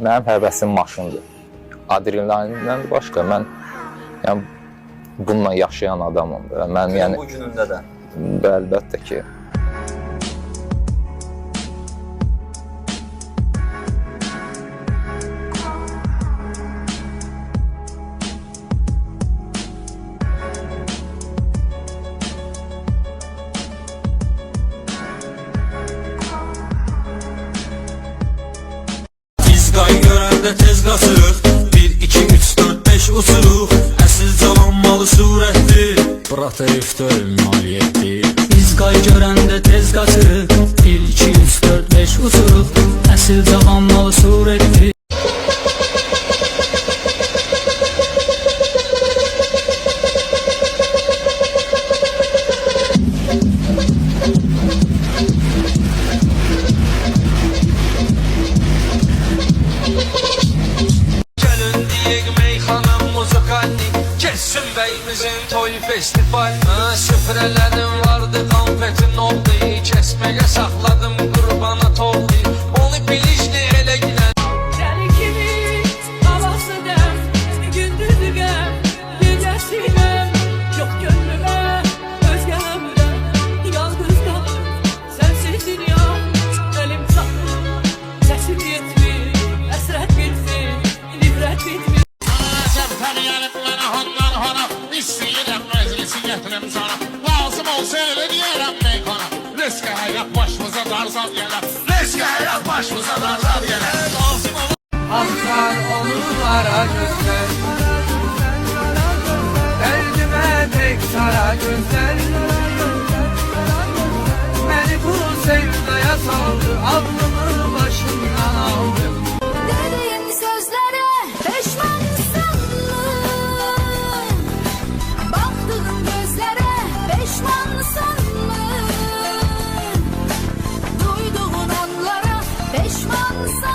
Mənim həvəsim maşındır. Adrenalindən başqa mən yəni bununla yaşayan adamım. Mən yəni bu günündə də. Əlbəttə ki. Qay görəndə tez qaçırıq 1, 2, 3, 4, 5 uçuruq Əsil cavan malı surətdir Bırat herifdə maliyetdir Biz qay görəndə tez qaçırıq 1, 2, 3, 4, 5 uçuruq Əsil cavan malı surətdir Kessin beyimizin toy festival Süfrələrim vardı konfetin oldu Kesməyə saxladım qurbana toldu Onu bilicli elə gilən Səni kimi havası dəm Gündüzü qəm Gecəsi qəm Yox gönlümə özgələmirəm Yalqız qalır Sənsiz dünya Əlim çatmır Səsim yetmir Əsrət bitmir Nifrət bitmir İstəyirəm məclisi gətirəm sana Lazım olsa elə deyərəm meykana Riskə həyat başımıza darzal gələr Riskə həyat başımıza darzal gələr Lazım olur Akar onlara gözler Derdime tek sara gözler Beni bu sevdaya saldı Aklımı başımdan aldı Dediğin sözlere peşmansın mı? Baktığın gözlere peşmansın mı? Duyduğun anlara peşmansın